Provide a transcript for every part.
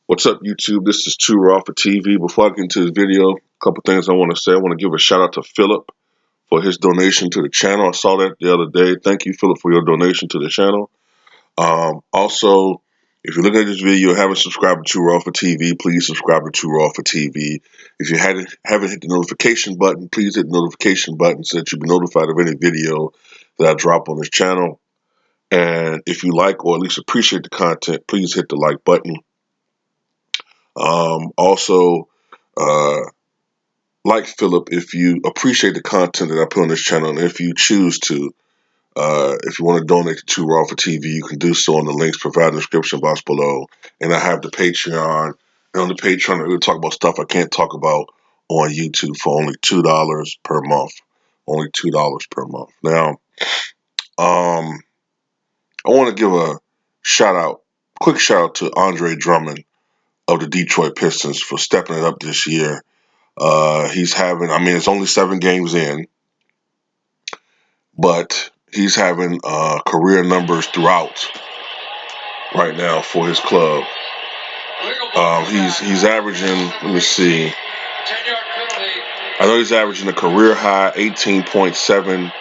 What's up, YouTube? This is Too Raw for TV. Before I get into this video, a couple things I want to say. I want to give a shout out to Philip for his donation to the channel. I saw that the other day. Thank you, Philip, for your donation to the channel. Also, if you're looking at this video and haven't subscribed to Too Raw for TV, please subscribe to Too Raw for TV. If you haven't hit the notification button, please hit the notification button so that you'll be notified of any video that I drop on this channel. And if you like or at least appreciate the content, please hit the like button. Also, like Philip, if you appreciate the content that I put on this channel, and if you choose to, if you want to donate to Too Raw for TV, you can do so on the links provided in the description box below. And I have the Patreon. And on the Patreon, I really talk about stuff I can't talk about on YouTube for only $2 per month. Only $2 per month. Now, I want to give a quick shout out to Andre Drummond of the Detroit Pistons for stepping it up this year. He's having, it's only 7 games in, but he's having career numbers throughout right now for his club. He's averaging, let me see, I know he's averaging a career high 18.7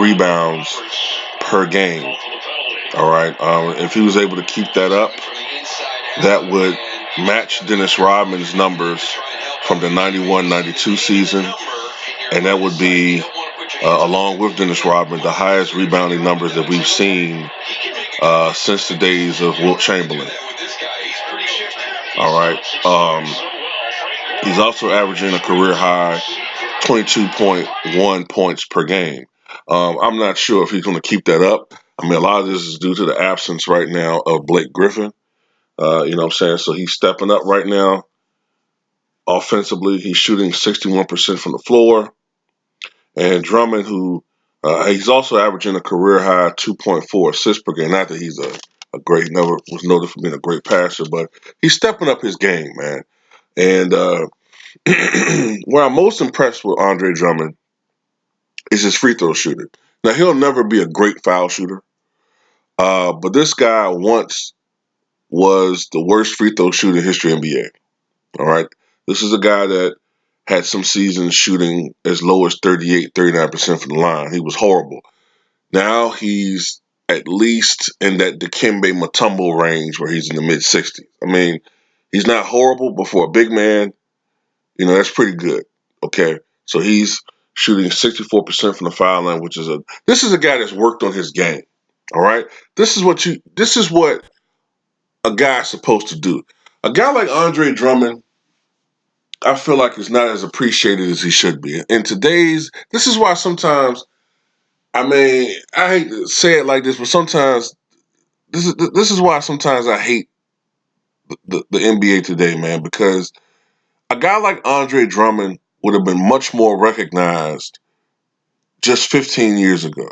rebounds per game. All right. If he was able to keep that up, that would match Dennis Rodman's numbers from the 91-92 season, and that would be, along with Dennis Rodman, the highest rebounding numbers that we've seen since the days of Wilt Chamberlain. All right. He's also averaging a career high 22.1 points per game. I'm not sure if he's going to keep that up. A lot of this is due to the absence right now of Blake Griffin. You know what I'm saying? So he's stepping up right now. Offensively, he's shooting 61% from the floor. And Drummond, who he's also averaging a career high 2.4 assists per game. Not that he's a great, never was noted for being a great passer, but he's stepping up his game, man. And where I'm most impressed with Andre Drummond is his free throw shooting. Now, he'll never be a great foul shooter, but this guy once was the worst free throw shooter in history of the NBA. All right. This is a guy that had some seasons shooting as low as 38, 39% from the line. He was horrible. Now he's at least in that Dikembe Mutombo range where he's in the mid-60s. He's not horrible, but for a big man, that's pretty good. Okay. So he's shooting 64% from the foul line, this is a guy that's worked on his game. All right. This is what a guy's supposed to do. A guy like Andre Drummond, I feel like is not as appreciated as he should be. In today's, this is why sometimes, I hate to say it like this, but sometimes this is why sometimes I hate the NBA today, man, because a guy like Andre Drummond would have been much more recognized just 15 years ago.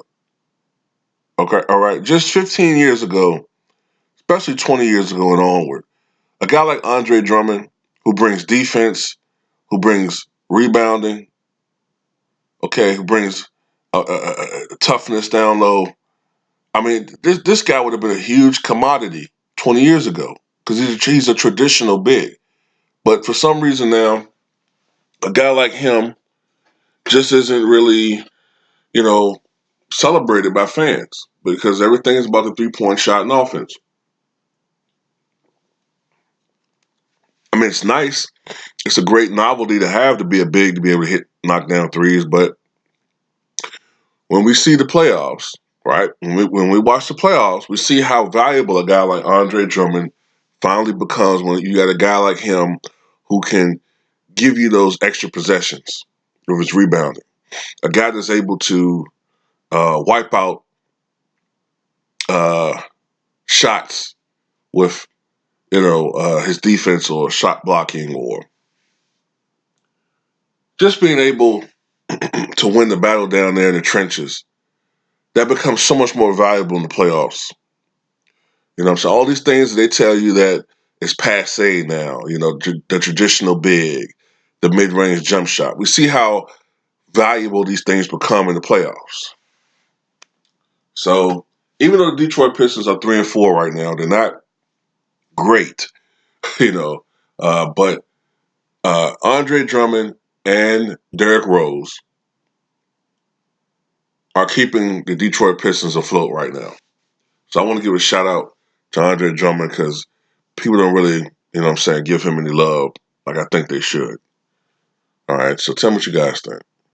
Okay, all right, just 15 years ago, especially 20 years ago and onward. A guy like Andre Drummond who brings defense, who brings rebounding, okay, who brings toughness down low. This guy would have been a huge commodity 20 years ago because he's a traditional big. But for some reason now, a guy like him just isn't really, celebrated by fans because everything is about the three-point shot and offense. It's nice. It's a great novelty to have to be a big, to be able to knock down threes. But when we see the playoffs, right, when we watch the playoffs, we see how valuable a guy like Andre Drummond finally becomes when you got a guy like him who can give you those extra possessions with his rebounding. A guy that's able to wipe out shots with, his defense or shot blocking or just being able to win the battle down there in the trenches. That becomes so much more valuable in the playoffs. So all these things that they tell you that is passe now, the traditional big, the mid-range jump shot. We see how valuable these things become in the playoffs. So even though the Detroit Pistons are 3-4 right now, they're not great. you know. But Andre Drummond and Derrick Rose are keeping the Detroit Pistons afloat right now. So I want to give a shout out to Andre Drummond because people don't really, give him any love like I think they should. All right, so tell me what you guys think.